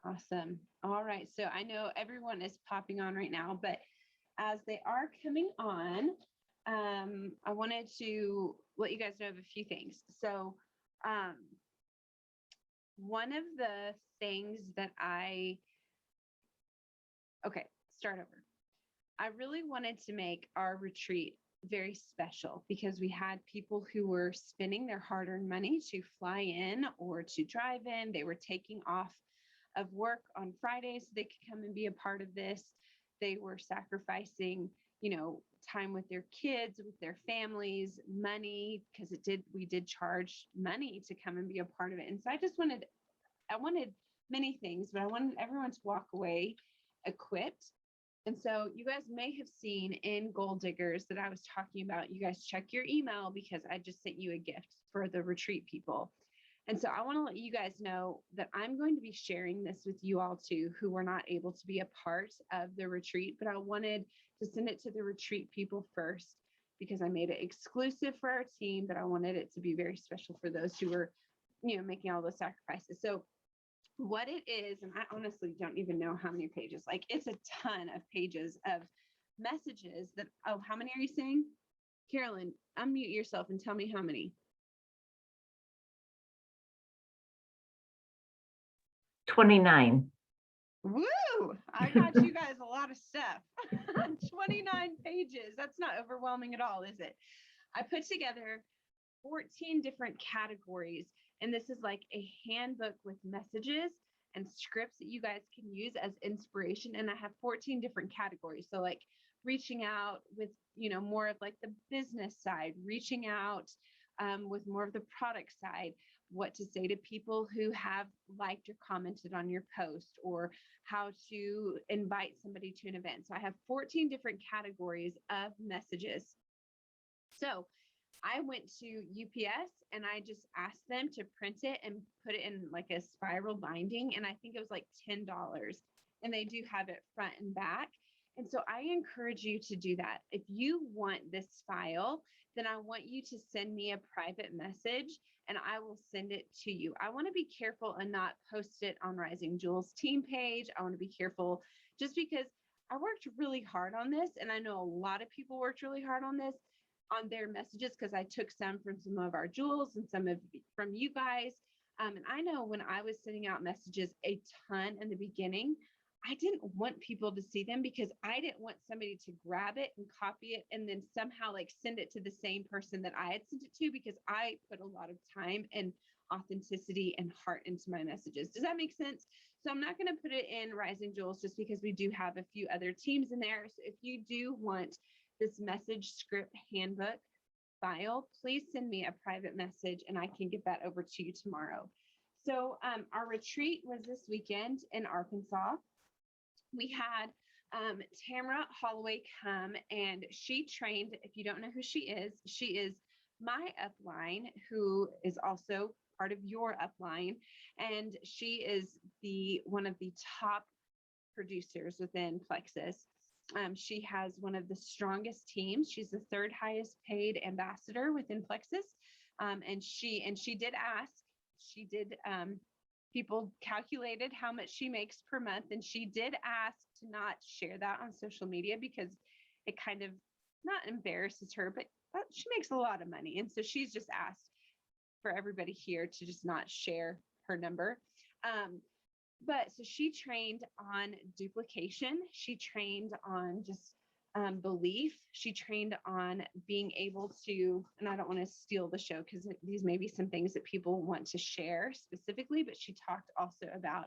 Awesome. All right. So I know everyone is popping on right now, but as they are coming on, I wanted to let you guys know of a few things. So, um, one of the things that okay, start over. I really wanted to make our retreat very special because we had people who were spending their hard earned money to fly in or to drive in. They were taking off of work on Fridays so they could come and be a part of this. They were sacrificing, time with their kids, with their families, money, because we did charge money to come and be a part of it. And so I wanted many things, but I wanted everyone to walk away equipped. And so you guys may have seen in Gold Diggers that I was talking about, you guys check your email because I just sent you a gift for the retreat people. And so I want to let you guys know that I'm going to be sharing this with you all too, who were not able to be a part of the retreat, but I wanted to send it to the retreat people first because I made it exclusive for our team, but I wanted it to be very special for those who were, making all those sacrifices. So what it is, and I honestly don't even know how many pages, like it's a ton of pages of messages that, oh, how many are you saying? Carolyn, unmute yourself and tell me how many. 29. Woo! I got you guys a lot of stuff. 29 pages. That's not overwhelming at all, is it? I put together 14 different categories, and this is like a handbook with messages and scripts that you guys can use as inspiration. And I have 14 different categories. So like reaching out with, more of like the business side, reaching out with more of the product side, what to say to people who have liked or commented on your post, or how to invite somebody to an event. So I have 14 different categories of messages. So I went to UPS and I just asked them to print it and put it in like a spiral binding. And I think it was like $10. And they do have it front and back. And so I encourage you to do that. If you want this file, then I want you to send me a private message and I will send it to you. I want to be careful and not post it on Rising Jewels team page. I want to be careful just because I worked really hard on this. And I know a lot of people worked really hard on this, on their messages, because I took some from some of our jewels and some of from you guys. And I know when I was sending out messages a ton in the beginning, I didn't want people to see them because I didn't want somebody to grab it and copy it and then somehow like send it to the same person that I had sent it to, because I put a lot of time and authenticity and heart into my messages. Does that make sense? So I'm not going to put it in Rising Jewels just because we do have a few other teams in there. So if you do want this message script handbook file, please send me a private message and I can get that over to you tomorrow. So our retreat was this weekend in Arkansas. We had Tamara Holloway come and she trained. If you don't know who she is my upline, who is also part of your upline. And she is one of the top producers within Plexus. She has one of the strongest teams. She's the third highest paid ambassador within Plexus. And she did ask, people calculated how much she makes per month. And she did ask to not share that on social media because it kind of not embarrasses her, but she makes a lot of money. And so she's just asked for everybody here to just not share her number. But so she trained on duplication. She trained on just belief. She trained on being able to, and I don't want to steal the show because these may be some things that people want to share specifically, but she talked also about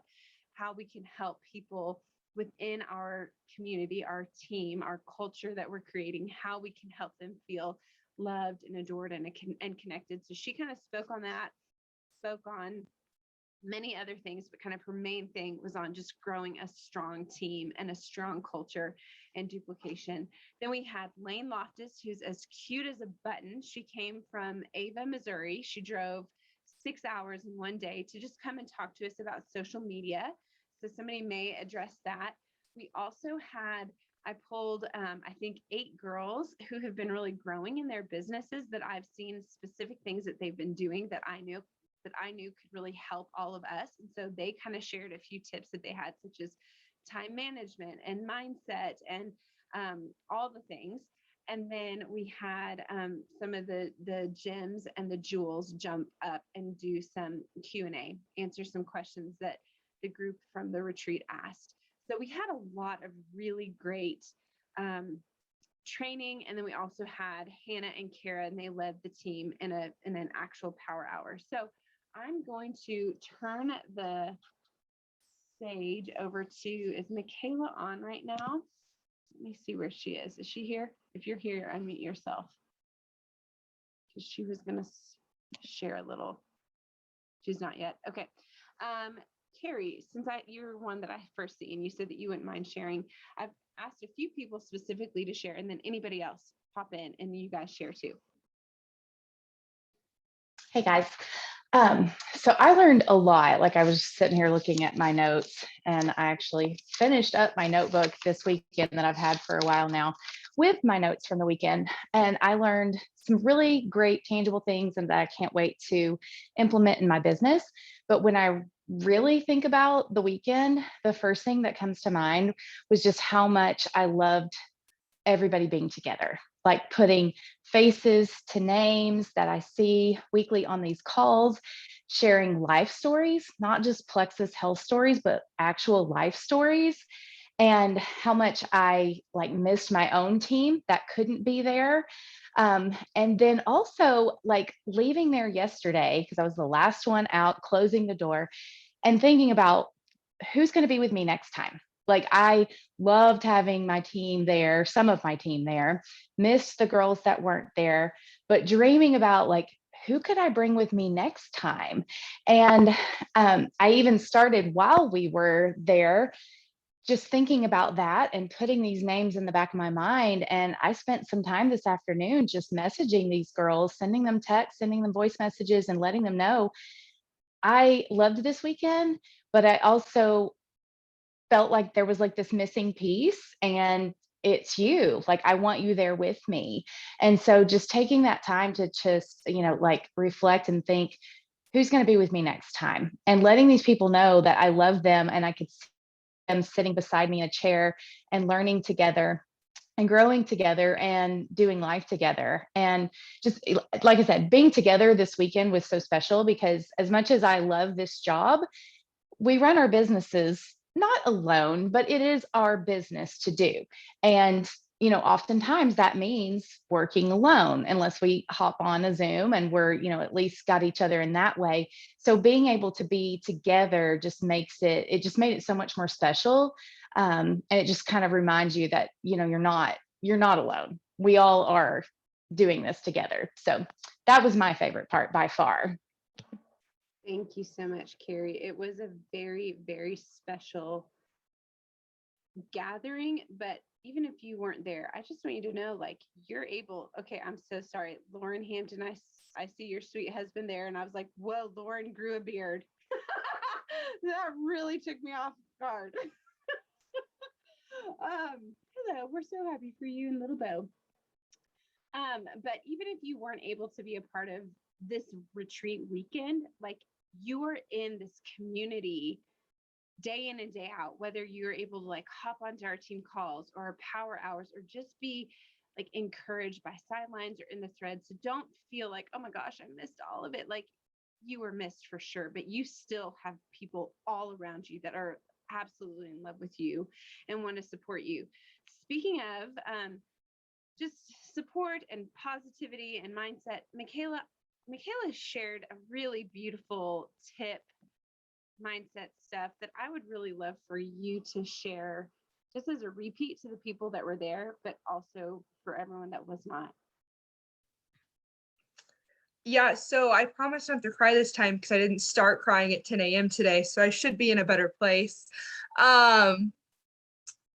how we can help people within our community, our team, our culture that we're creating, how we can help them feel loved and adored and connected. So she kind of spoke on that, spoke on many other things, but kind of her main thing was on just growing a strong team and a strong culture and duplication. Then we had Lane Loftus, who's as cute as a button. She came from Ava, Missouri. She drove 6 hours in one day to just come and talk to us about social media. So somebody may address that. We also had, I pulled, I think 8 girls who have been really growing in their businesses that I've seen specific things that they've been doing that I know that I knew could really help all of us. And so they kind of shared a few tips that they had, such as time management and mindset and all the things. And then we had some of the gems and the jewels jump up and do some Q&A, answer some questions that the group from the retreat asked. So we had a lot of really great training. And then we also had Hannah and Kara, and they led the team in an actual power hour. So I'm going to turn the stage over to, is Michaela on right now? Let me see where she is. Is she here? If you're here, unmute yourself. Because she was going to share a little. She's not yet. Okay. Carrie, since you're one that I first seen, you said that you wouldn't mind sharing. I've asked a few people specifically to share, and then anybody else pop in and you guys share too. Hey guys. So I learned a lot. Like I was just sitting here looking at my notes, and I actually finished up my notebook this weekend that I've had for a while now with my notes from the weekend. And I learned some really great tangible things and that I can't wait to implement in my business. But when I really think about the weekend, the first thing that comes to mind was just how much I loved everybody being together, like putting faces to names that I see weekly on these calls, sharing life stories, not just Plexus health stories, but actual life stories, and how much I like missed my own team that couldn't be there. And then also like leaving there yesterday, because I was the last one out, closing the door and thinking about who's going to be with me next time. Like I loved having my team there, some of my team there, missed the girls that weren't there, but dreaming about like, who could I bring with me next time? And I even started while we were there, just thinking about that and putting these names in the back of my mind. And I spent some time this afternoon just messaging these girls, sending them texts, sending them voice messages, and letting them know I loved this weekend, but I also felt like there was like this missing piece, and it's you. Like I want you there with me. And so just taking that time to just, like reflect and think, who's going to be with me next time, and letting these people know that I love them and I could see them sitting beside me in a chair and learning together and growing together and doing life together. And just like I said, being together this weekend was so special because as much as I love this job, we run our businesses not alone, but it is our business to do. And, oftentimes that means working alone unless we hop on a Zoom and we're, at least got each other in that way. So being able to be together just it just made it so much more special. And it just kind of reminds you that, you're not alone. We all are doing this together. So that was my favorite part by far. Thank you so much, Carrie. It was a very, very special gathering, but even if you weren't there, I just want you to know, like, you're able, okay, I'm so sorry. Lauren Hampton, I see your sweet husband there, and I was like, whoa, Lauren grew a beard. That really took me off guard. Hello, we're so happy for you and little Bo. But even if you weren't able to be a part of this retreat weekend, like you are in this community day in and day out, whether you're able to like hop onto our team calls or our power hours or just be like encouraged by sidelines or in the thread. So don't feel like, oh my gosh, I missed all of it. Like you were missed for sure, but you still have people all around you that are absolutely in love with you and want to support you. Speaking of just support and positivity and mindset, Michaela shared a really beautiful tip, mindset stuff that I would really love for you to share just as a repeat to the people that were there, but also for everyone that was not. Yeah, so I promised not to cry this time because I didn't start crying at 10 a.m. today, so I should be in a better place.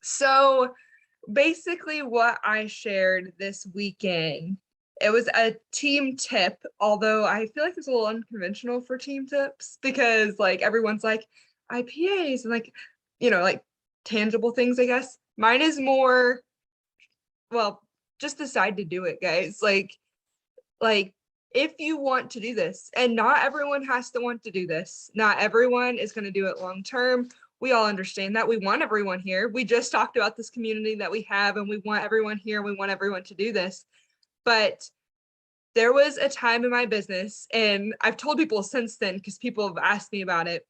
So basically what I shared this weekend, it was a team tip, although I feel like it's a little unconventional for team tips because like everyone's like IPAs and like, like tangible things, I guess. Mine is more, well, just decide to do it, guys. Like if you want to do this, and not everyone has to want to do this, not everyone is going to do it long term. We all understand that. We want everyone here. We just talked about this community that we have, and we want everyone here. We want everyone to do this. But there was a time in my business, and I've told people since then because people have asked me about it.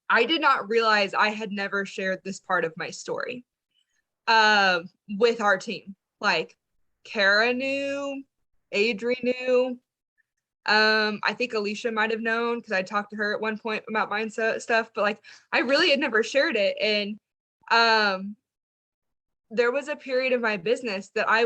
I did not realize I had never shared this part of my story with our team. Like Kara knew, Adri knew. I think Alicia might have known because I talked to her at one point about mindset stuff, but like I really had never shared it. And there was a period of my business that I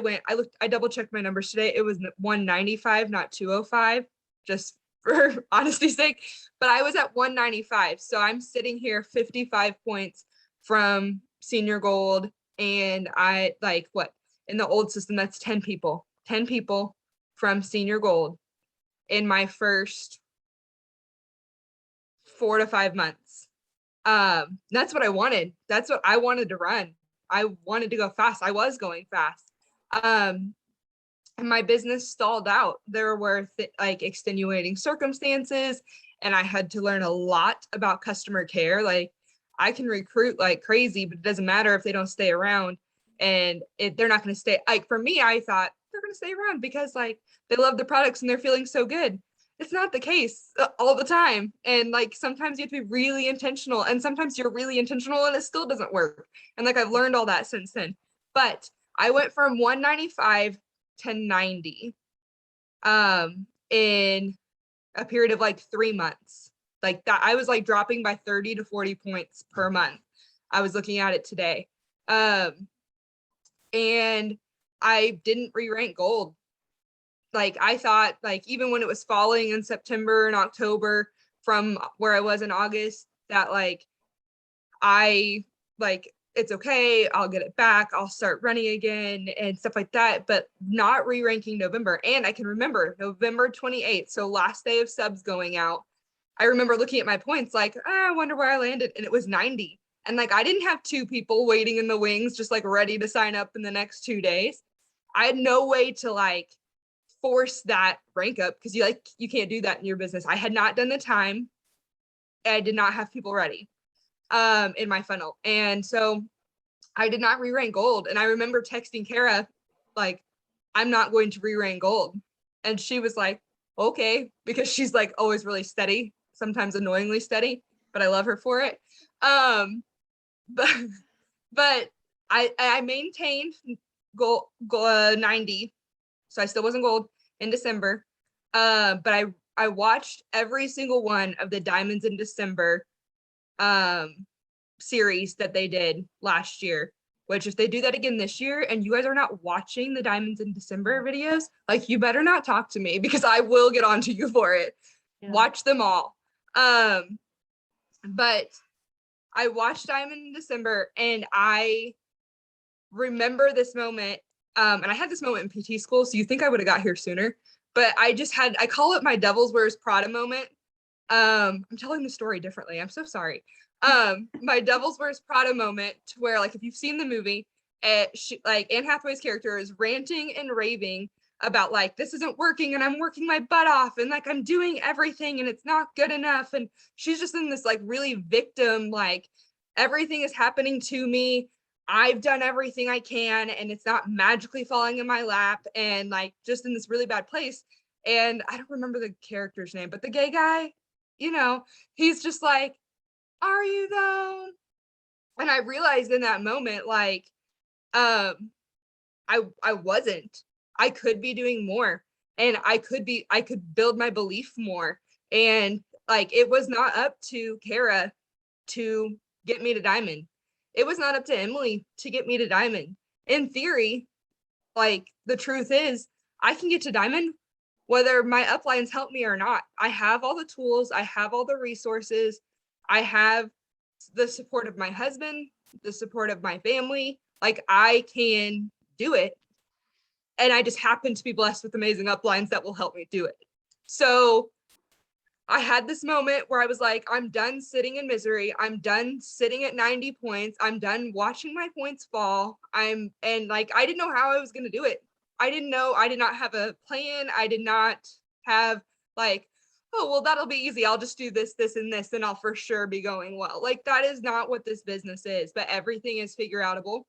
double checked my numbers today. It was 195, not 205, just for honesty's sake. But I was at 195. So I'm sitting here 55 points from senior gold. And I like what in the old system, that's 10 people from senior gold in my first 4 to 5 months. That's what I wanted. That's what I wanted to run. I wanted to go fast. I was going fast. And my business stalled out. There were like extenuating circumstances, and I had to learn a lot about customer care. Like I can recruit like crazy, but it doesn't matter if they don't stay around, and they're not going to stay. Like for me, I thought they're going to stay around because like they love the products and they're feeling so good. It's not the case all the time. And like sometimes you have to be really intentional, and sometimes you're really intentional and it still doesn't work. And like I've learned all that since then. But I went from 195 to 90 in a period of like 3 months. Like that, I was like dropping by 30 to 40 points per month. I was looking at it today. And I didn't re-rank gold. Like I thought, like even when it was falling in September and October from where I was in August, that like I like it's okay, I'll get it back, I'll start running again and stuff like that, but not re-ranking November. And I can remember November 28th, so last day of subs going out, I remember looking at my points like, I wonder where I landed, and it was 90. And like I didn't have 2 people waiting in the wings just like ready to sign up in the next 2 days. I had no way to like force that rank up because you can't do that in your business. I had not done the time. I did not have people ready in my funnel. And so I did not re-rank gold. And I remember texting Kara, like, I'm not going to re-rank gold. And she was like, okay, because she's like always really steady, sometimes annoyingly steady, but I love her for it. But I maintained gold 90. So I still wasn't gold in December. But I watched every single one of the Diamonds in December series that they did last year, which if they do that again this year and you guys are not watching the Diamonds in December videos, like you better not talk to me because I will get onto you for it. Yeah. Watch them all. But I watched Diamond in December and I remember this moment. And I had this moment in PT school, so you think I would have got here sooner, but I call it my Devil's Wears Prada moment. I'm telling the story differently. I'm so sorry. My Devil's Wears Prada moment to where like, if you've seen the movie, like Anne Hathaway's character is ranting and raving about like, this isn't working and I'm working my butt off and like, I'm doing everything and it's not good enough. And she's just in this like really victim, like everything is happening to me. I've done everything I can and it's not magically falling in my lap and like just in this really bad place. And I don't remember the character's name, but the gay guy, you know, he's just like, are you though? And I realized in that moment, like, I wasn't. I could be doing more and I could build my belief more. And like it was not up to Kara to get me to diamond. It was not up to Emily to get me to diamond. In theory, like the truth is, I can get to diamond whether my uplines help me or not. I have all the tools, I have all the resources, I have the support of my husband, the support of my family. Like I can do it. And I just happen to be blessed with amazing uplines that will help me do it. So I had this moment where I was like, I'm done sitting in misery. I'm done sitting at 90 points. I'm done watching my points fall. And like, I didn't know how I was going to do it. I did not have a plan. I did not have like, oh, well, that'll be easy. I'll just do this, this, and this, and I'll for sure be going well. Like that is not what this business is, but everything is figure outable.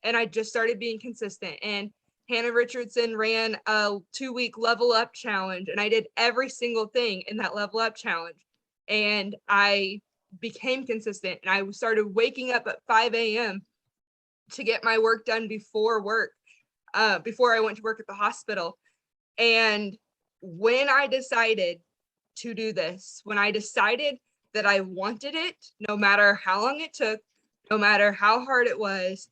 And I just started being consistent. And Hannah Richardson ran a 2-week level up challenge, and I did every single thing in that level up challenge. And I became consistent, and I started waking up at 5 a.m. to get my work done before work, before I went to work at the hospital. And when I decided to do this, when I decided that I wanted it, no matter how long it took, no matter how hard it was,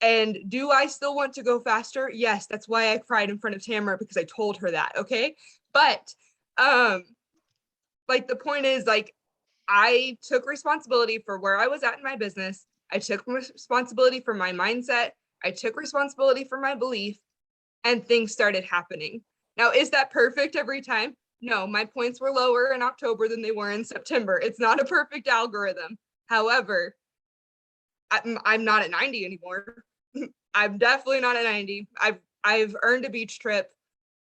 and do I still want to go faster? Yes, that's why I cried in front of Tamara, because I told her that, okay? But like the point is, like, I took responsibility for where I was at in my business. I took responsibility for my mindset. I took responsibility for my belief, and things started happening. Now, is that perfect every time? No, my points were lower in October than they were in September. It's not a perfect algorithm. However, I'm not at 90 anymore. I'm definitely not at 90. I've earned a beach trip.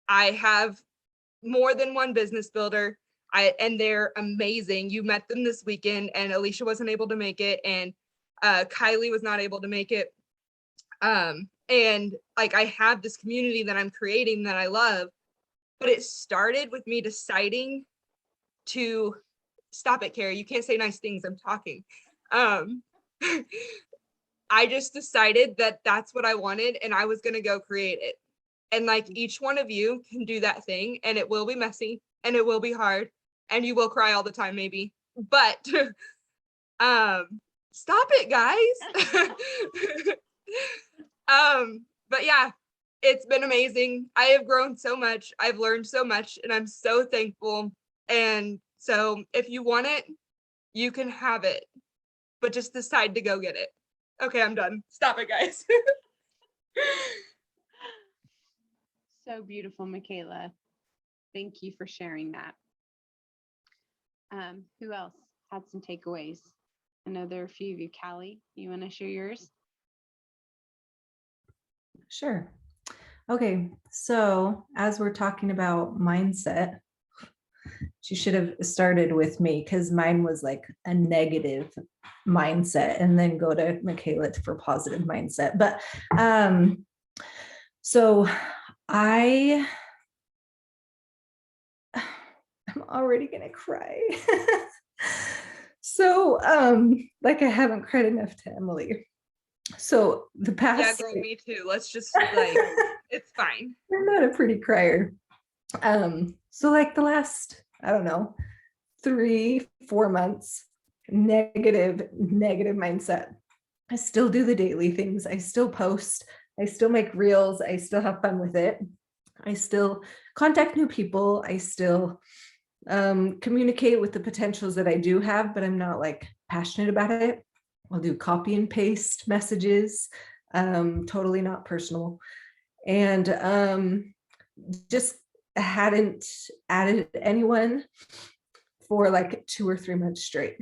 I have more than one business builder. And they're amazing. You met them this weekend, and Alicia wasn't able to make it, and Kylie was not able to make it. And like I have this community that I'm creating that I love, but it started with me deciding to stop it, Carrie. You can't say nice things. I'm talking. I just decided that that's what I wanted, and I was going to go create it. And like each one of you can do that thing, and it will be messy, and it will be hard, and you will cry all the time, maybe. But stop it, guys. But yeah, it's been amazing. I have grown so much. I've learned so much, and I'm so thankful. And so if you want it, you can have it, but just decide to go get it. Okay, I'm done. Stop it, guys. So beautiful, Michaela. Thank you for sharing that. Who else had some takeaways? I know there are a few of you. Callie, you want to share yours? Sure. Okay, so as we're talking about mindset, she should have started with me because mine was like a negative mindset, and then go to Michaela for positive mindset. But so I'm already gonna cry. So like I haven't cried enough to Emily. So the past, Yeah, girl, me too. Let's just like, it's fine. I'm not a pretty crier. So like the last, I don't know, 3-4 months, negative mindset. I still do the daily things. I still post. I still make reels. I still have fun with it. I still contact new people. I still communicate with the potentials that I do have, but I'm not like passionate about it. I'll do copy and paste messages, totally not personal. And just hadn't added anyone for like 2 or 3 months straight.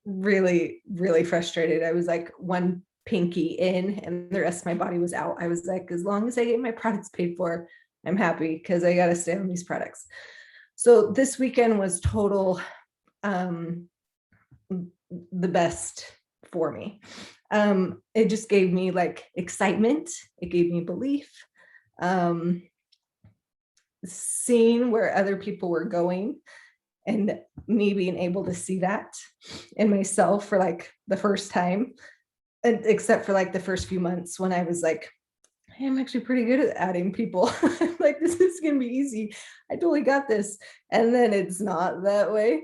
Really, really frustrated. I was like one pinky in and the rest of my body was out. I was like, as long as I get my products paid for, I'm happy because I got to stay on these products. So this weekend was total, the best for me. It just gave me like excitement. It gave me belief. Seeing where other people were going and me being able to see that in myself for like the first time, except for like the first few months when I was like, hey, I'm actually pretty good at adding people. Like, this is going to be easy. I totally got this. And then it's not that way.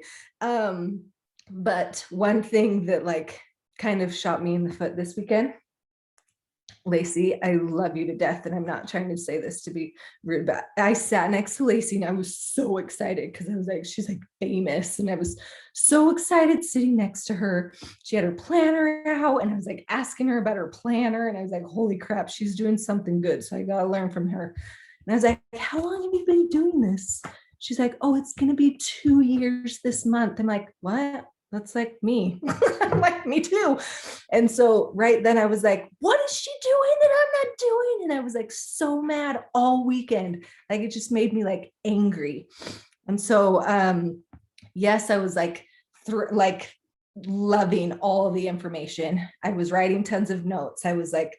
But one thing that like kind of shot me in the foot this weekend, Lacey, I love you to death. And I'm not trying to say this to be rude, but I sat next to Lacey and I was so excited because I was like, she's like famous. And I was so excited sitting next to her. She had her planner out and I was like asking her about her planner. And I was like, holy crap, she's doing something good. So I got to learn from her. And I was like, how long have you been doing this? She's like, oh, it's going to be 2 years this month. I'm like, what? that's like me. I'm like, me too. And so right then I was like, what is she doing that I'm not doing? And I was like so mad all weekend. Like it just made me like angry. And so yes, I was like like loving all the information. I was writing tons of notes. I was like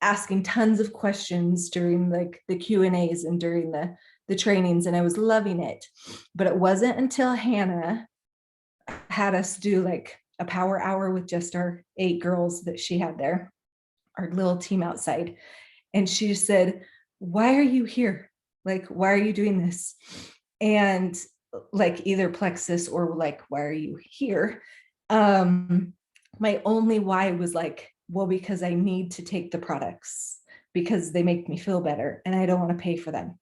asking tons of questions during like the Q&As and during the trainings, and I was loving it. But it wasn't until Hannah had us do like a power hour with just our 8 girls that she had there, our little team outside. And she just said, why are you here? Like, why are you doing this? And like either plexus or like, why are you here? My only why was like, well, because I need to take the products because they make me feel better and I don't want to pay for them.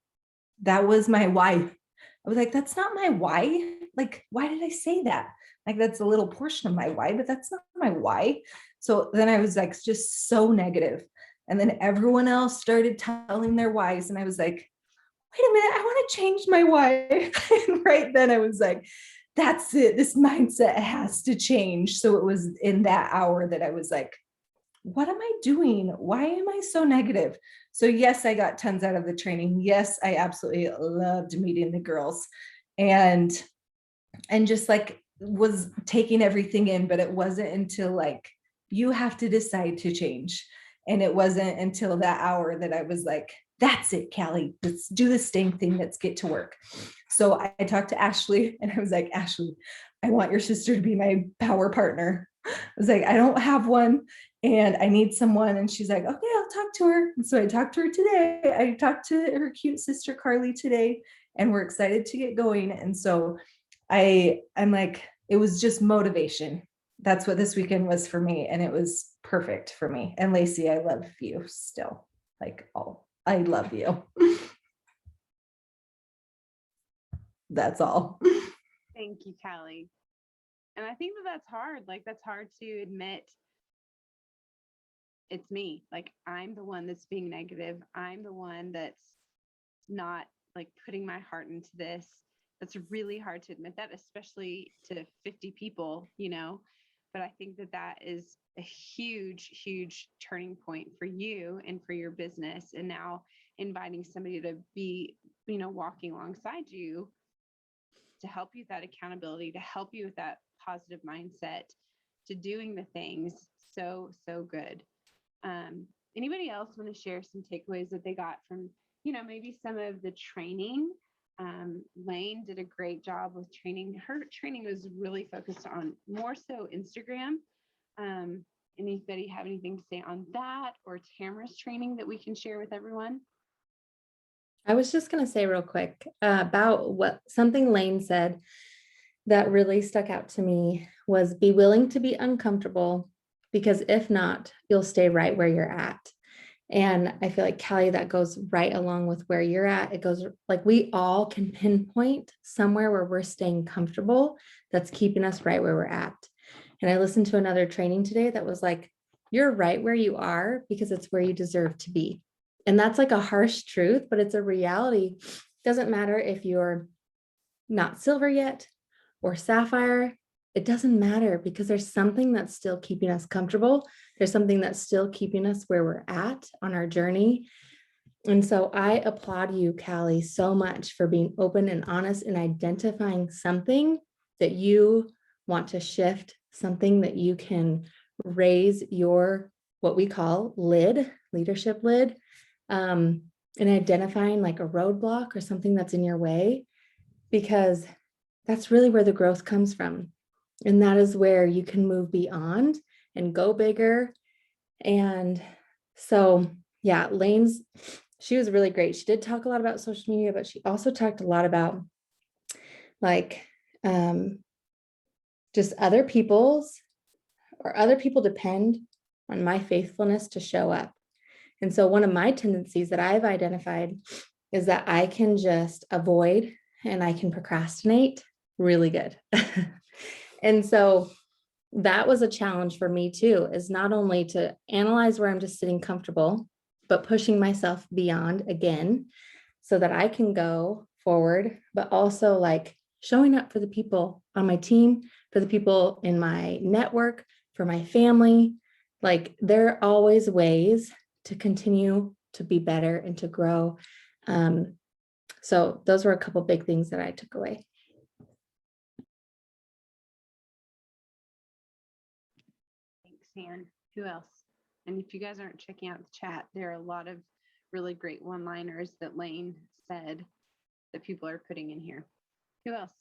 That was my why. I was like, that's not my why. Like, why did I say that? Like, that's a little portion of my why, but that's not my why. So then I was like, just so negative. And then everyone else started telling their whys. And I was like, wait a minute, I want to change my why. And right then I was like, that's it. This mindset has to change. So it was in that hour that I was like, what am I doing? Why am I so negative? So yes, I got tons out of the training. Yes, I absolutely loved meeting the girls and just like was taking everything in, but it wasn't until like, you have to decide to change. And it wasn't until that hour that I was like, that's it, Callie, let's do this dang thing. Let's get to work. So I talked to Ashley and I was like, Ashley, I want your sister to be my power partner. I was like, I don't have one and I need someone. And she's like, okay, I'll talk to her. And so I talked to her today. I talked to her cute sister, Carly, today, and we're excited to get going. And so I'm like, it was just motivation. That's what this weekend was for me. And it was perfect for me. And Lacey, I love you still. Like, oh, I love you. That's all. Thank you, Callie. And I think that that's hard. Like, that's hard to admit. It's me. Like, I'm the one that's being negative. I'm the one that's not like putting my heart into this. That's really hard to admit that, especially to 50 people, you know. But I think that that is a huge, huge turning point for you and for your business. And now inviting somebody to be, you know, walking alongside you to help you with that accountability, to help you with that positive mindset, to doing the things. So, so good. Anybody else want to share some takeaways that they got from, you know, maybe some of the training? Lane did a great job with training. Her training was really focused on more so Instagram. Anybody have anything to say on that, or Tamara's training that we can share with everyone? I was just going to say real quick about what something Lane said that really stuck out to me was be willing to be uncomfortable, because if not, you'll stay right where you're at. And I feel like, Callie, that goes right along with where you're at. It goes like we all can pinpoint somewhere where we're staying comfortable that's keeping us right where we're at. And I listened to another training today that was like, you're right where you are because it's where you deserve to be. And that's like a harsh truth, but it's a reality. It doesn't matter if you're not silver yet or sapphire. It doesn't matter, because there's something that's still keeping us comfortable. There's something that's still keeping us where we're at on our journey. And so I applaud you, Callie, so much for being open and honest and identifying something that you want to shift, something that you can raise your, what we call leadership lid, and identifying like a roadblock or something that's in your way, because that's really where the growth comes from. And that is where you can move beyond and go bigger. And so, yeah, she was really great. She did talk a lot about social media, but she also talked a lot about like just other people depend on my faithfulness to show up. And so one of my tendencies that I've identified is that I can just avoid and I can procrastinate really good. And so that was a challenge for me too, is not only to analyze where I'm just sitting comfortable, but pushing myself beyond again so that I can go forward, but also like showing up for the people on my team, for the people in my network, for my family. Like, there are always ways to continue to be better and to grow. So those were a couple big things that I took away. Thanks, Ann. Who else? And if you guys aren't checking out the chat, there are a lot of really great one-liners that Lane said that people are putting in here. Who else?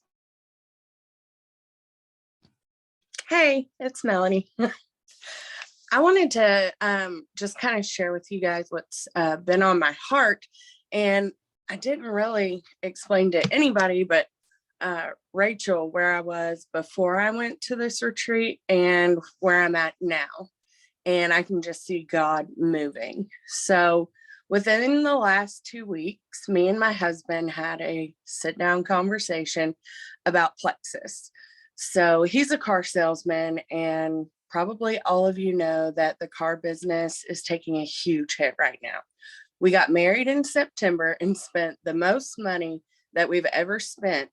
Hey, it's Melanie. I wanted to just kind of share with you guys what's been on my heart. And I didn't really explain to anybody but Rachel where I was before I went to this retreat and where I'm at now. And I can just see God moving. So within the last 2 weeks, me and my husband had a sit-down conversation about Plexus. So he's a car salesman, and probably all of you know that the car business is taking a huge hit right now. We got married in September and spent the most money that we've ever spent.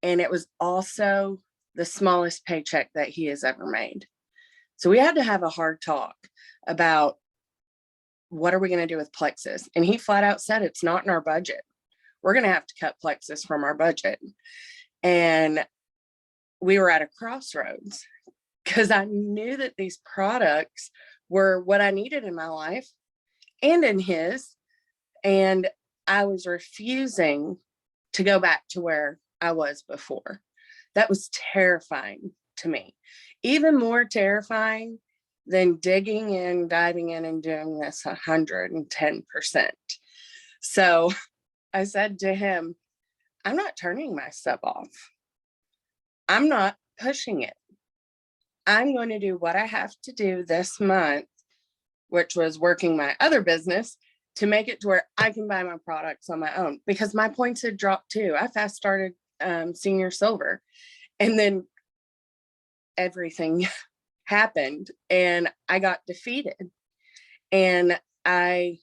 And it was also the smallest paycheck that he has ever made. So we had to have a hard talk about what are we going to do with Plexus? And he flat out said, it's not in our budget. We're going to have to cut Plexus from our budget. And we were at a crossroads because I knew that these products were what I needed in my life and in his. And I was refusing to go back to where I was before. That was terrifying to me. Even more terrifying than digging in, diving in, and doing this 110%. So I said to him, I'm not turning my stuff off. I'm not pushing it. I'm going to do what I have to do this month, which was working my other business, to make it to where I can buy my products on my own, because my points had dropped too. I fast started senior silver, and then everything happened and I got defeated, and I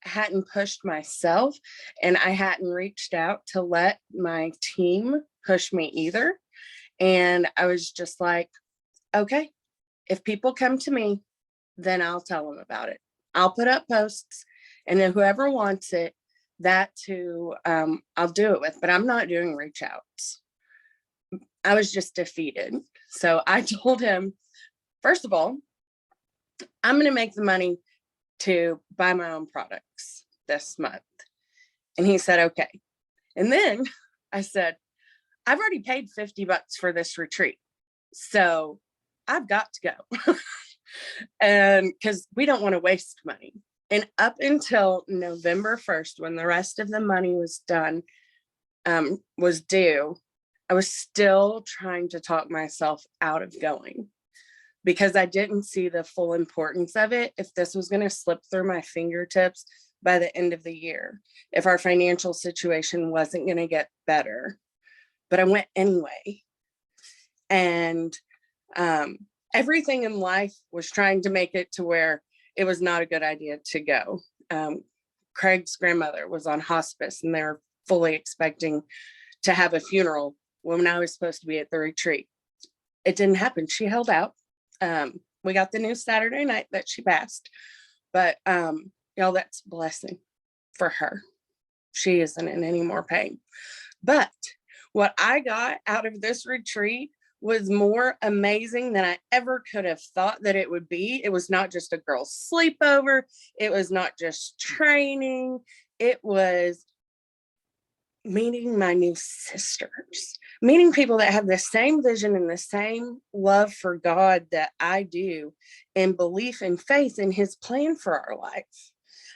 hadn't pushed myself, and I hadn't reached out to let my team push me either. And I was just like, okay, if people come to me, then I'll tell them about it. I'll put up posts, and then whoever wants it, that's who I'll do it with, but I'm not doing reach outs. I was just defeated. So I told him, first of all, I'm going to make the money to buy my own products this month. And he said, okay. And then I said, I've already paid $50 for this retreat, so I've got to go. And because we don't want to waste money. And up until November 1st, when the rest of the money was done, was due, I was still trying to talk myself out of going, because I didn't see the full importance of it if this was going to slip through my fingertips by the end of the year, if our financial situation wasn't going to get better. But I went anyway. And everything in life was trying to make it to where it was not a good idea to go. Craig's grandmother was on hospice, and they were fully expecting to have a funeral when I was supposed to be at the retreat. It didn't happen. She held out. We got the news Saturday night that she passed, but y'all, that's a blessing for her. She isn't in any more pain. But what I got out of this retreat was more amazing than I ever could have thought that it would be. It was not just a girl's sleepover. It was not just training. It was meeting my new sisters, meeting people that have the same vision and the same love for God that I do, and belief and faith in his plan for our life.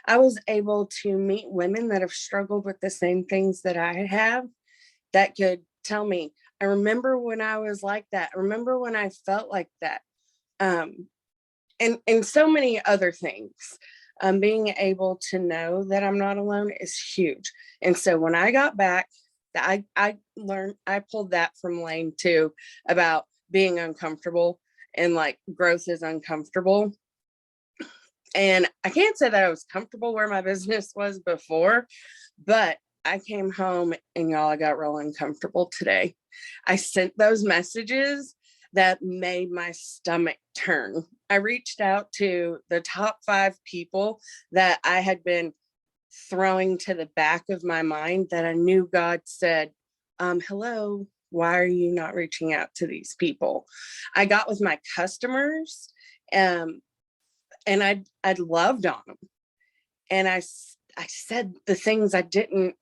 I was able to meet women that have struggled with the same things that I have, that could tell me, I remember when I was like that. I remember when I felt like that. And so many other things. Being able to know that I'm not alone is huge. And so when I got back, I pulled that from Lane too, about being uncomfortable, and like growth is uncomfortable. And I can't say that I was comfortable where my business was before, but I came home and y'all, I got real uncomfortable today. I sent those messages that made my stomach turn. I reached out to the top 5 people that I had been throwing to the back of my mind that I knew God said, hello, why are you not reaching out to these people? I got with my customers, and I'd loved on them. And I said the things I didn't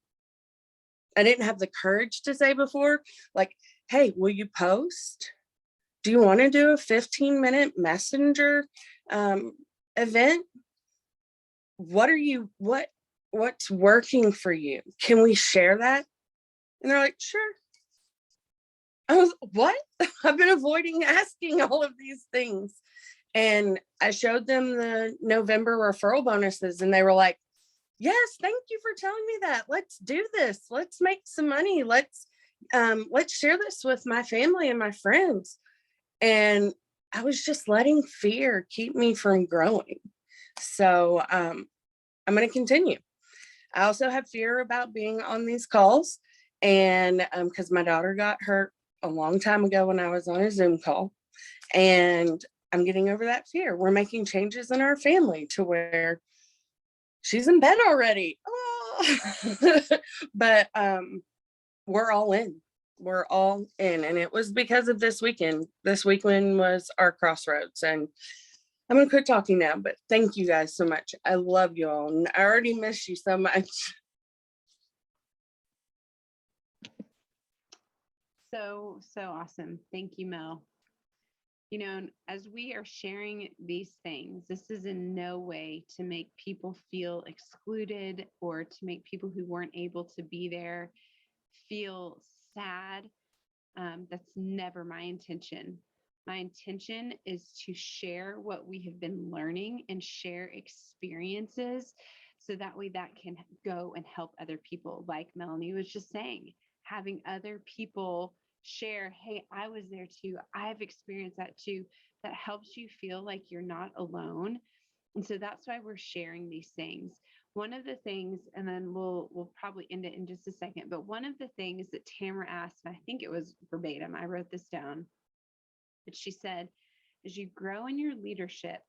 have the courage to say before, like, hey, will you post? Do you want to do a 15-minute messenger event? What's working for you? Can we share that? And they're like, sure. I was, what? I've been avoiding asking all of these things. And I showed them the November referral bonuses, and they were like, yes, thank you for telling me that. Let's do this. Let's make some money. Let's share this with my family and my friends. And I was just letting fear keep me from growing. So I'm going to continue. I also have fear about being on these calls, and because my daughter got hurt a long time ago when I was on a Zoom call, and I'm getting over that fear. We're making changes in our family to where she's in bed already. Oh. But we're all in. We're all in. And it was because of this weekend. This weekend was our crossroads. And I'm going to quit talking now, but thank you guys so much. I love you all. And I already miss you so much. So awesome. Thank you, Mel. You know, as we are sharing these things, this is in no way to make people feel excluded or to make people who weren't able to be there feel sad. That's never my intention. My intention is to share what we have been learning and share experiences so that way that can go and help other people. Like Melanie was just saying, having other people share, hey, I was there too. I've experienced that too. That helps you feel like you're not alone. And so that's why we're sharing these things. One of the things, and then we'll probably end it in just a second, but one of the things that Tamara asked, and I think it was verbatim, I wrote this down, but she said, as you grow in your leadership,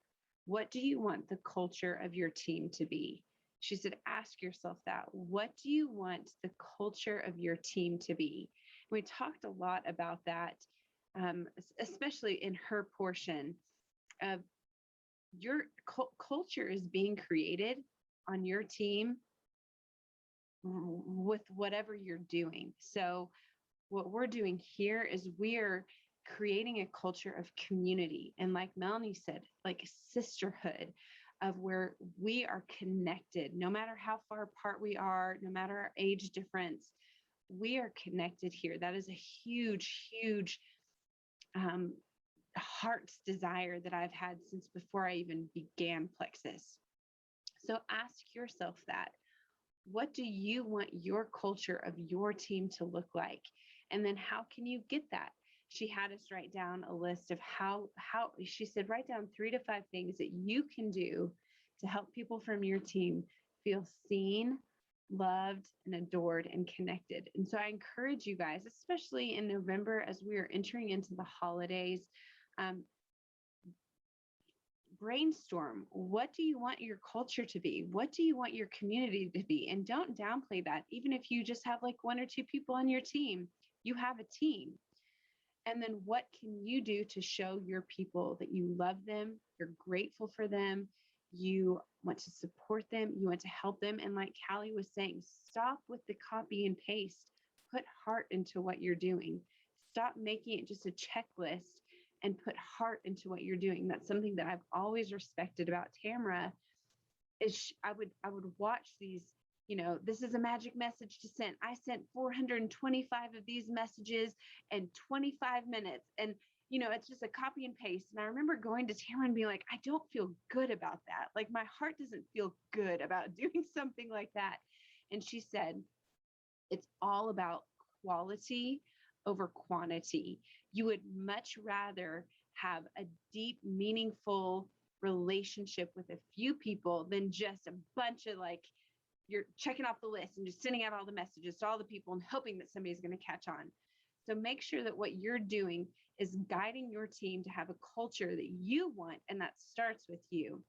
what do you want the culture of your team to be? She said, ask yourself that. What do you want the culture of your team to be? We talked a lot about that, especially in her portion of your culture is being created on your team with whatever you're doing. So what we're doing here is we're creating a culture of community. And like Melanie said, like sisterhood, of where we are connected, no matter how far apart we are, no matter our age difference, we are connected here. That is a huge, huge heart's desire that I've had since before I even began Plexus. So ask yourself that. What do you want your culture of your team to look like? And then how can you get that? She had us write down a list of how she said, write down 3 to 5 things that you can do to help people from your team feel seen, loved, and adored and connected. And so I encourage you guys, especially in November, as we are entering into the holidays, brainstorm. What do you want your culture to be? What do you want your community to be? And don't downplay that. Even if you just have like 1 or 2 people on your team, you have a team. And then what can you do to show your people that you love them, you're grateful for them, you want to support them, you want to help them? And like Callie was saying, stop with the copy and paste. Put heart into what you're doing. Stop making it just a checklist and put heart into what you're doing. That's something that I've always respected about Tamara. Is I would watch these, you know, this is a magic message to send. I sent 425 of these messages in 25 minutes. And, you know, it's just a copy and paste. And I remember going to Tamara and being like, I don't feel good about that. Like my heart doesn't feel good about doing something like that. And she said, it's all about quality over quantity. You would much rather have a deep, meaningful relationship with a few people than just a bunch of like, you're checking off the list and just sending out all the messages to all the people and hoping that somebody's going to catch on. So make sure that what you're doing is guiding your team to have a culture that you want, and that starts with you.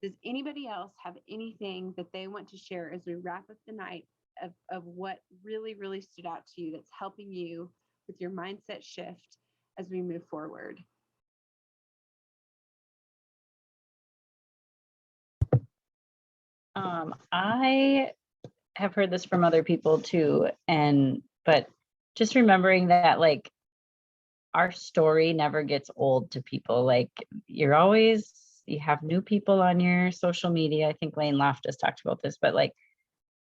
Does anybody else have anything that they want to share as we wrap up the night of what really, really stood out to you that's helping you with your mindset shift as we move forward? I have heard this from other people too, but just remembering that like our story never gets old to people. Like you have new people on your social media. I think Lane Loftus talked about this, but like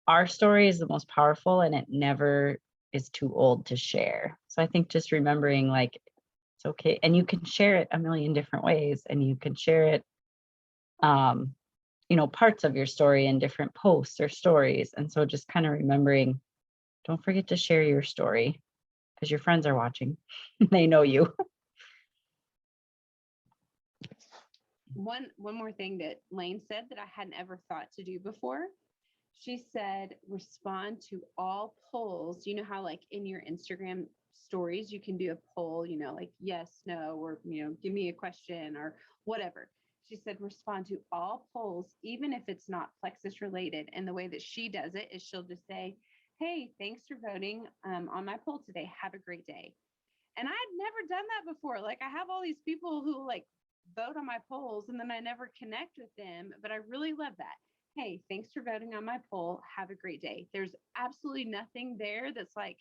our story is the most powerful and it never is too old to share. So I think just remembering like it's okay, and you can share it a million different ways, and you can share it parts of your story in different posts or stories. And so just kind of remembering, don't forget to share your story because your friends are watching. They know you. One more thing that Lane said that I hadn't ever thought to do before. She said, respond to all polls. You know how like in your Instagram stories, you can do a poll, like yes, no, or, give me a question or whatever. She said, respond to all polls, even if it's not Plexus related. And the way that she does it is she'll just say, hey, thanks for voting on my poll today. Have a great day. And I'd never done that before. Like I have all these people who like vote on my polls and then I never connect with them, but I really love that. Hey, thanks for voting on my poll. Have a great day. There's absolutely nothing there that's like,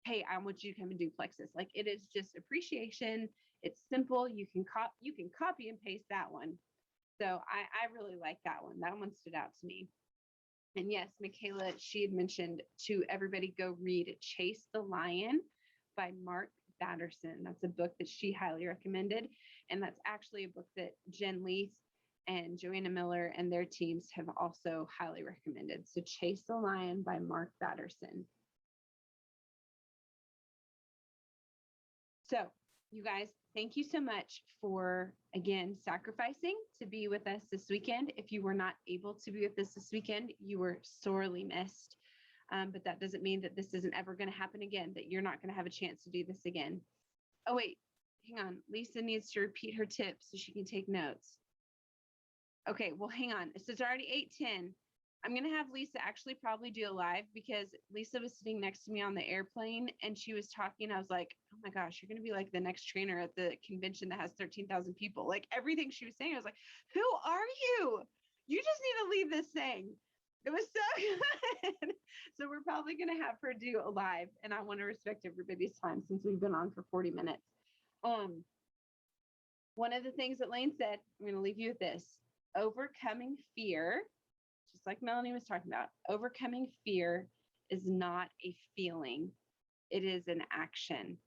hey, I want you to come and do Plexus. Like it is just appreciation. It's simple. You can copy and paste that one. So I really like that one. That one stood out to me. And yes, Michaela, she had mentioned to everybody go read Chase the Lion by Mark Batterson. That's a book that she highly recommended. And that's actually a book that Jen Leith and Joanna Miller and their teams have also highly recommended. So Chase the Lion by Mark Batterson. So you guys, thank you so much for, again, sacrificing to be with us this weekend. If you were not able to be with us this weekend, you were sorely missed. But that doesn't mean that this isn't ever going to happen again, that you're not going to have a chance to do this again. Oh, wait, hang on. Lisa needs to repeat her tips so she can take notes. Okay, well, hang on. So it's already 8:10. I'm going to have Lisa actually probably do a live because Lisa was sitting next to me on the airplane and she was talking. I was like, oh my gosh, you're going to be like the next trainer at the convention that has 13,000 people. Like everything she was saying, I was like, who are you? You just need to leave this thing. It was so good. So we're probably going to have her do a live, and I want to respect everybody's time since we've been on for 40 minutes. One of the things that Lane said, I'm going to leave you with this: overcoming fear, just like Melanie was talking about, overcoming fear is not a feeling. It is an action.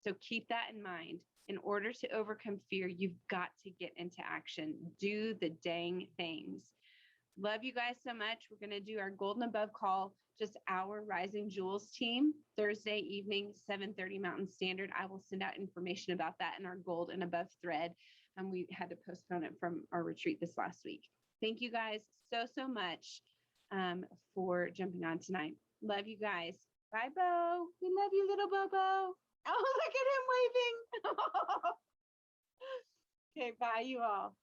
So keep that in mind. In order to overcome fear, you've got to get into action. Do the dang things. Love you guys so much. We're going to do our Golden Above call, just our Rising Jewels team, Thursday evening, 7:30 Mountain Standard. I will send out information about that in our Gold and Above thread. And we had to postpone it from our retreat this last week. Thank you guys so much for jumping on tonight. Love you guys. Bye, Bo. We love you, little Bobo. Oh, look at him waving. Okay, bye, you all.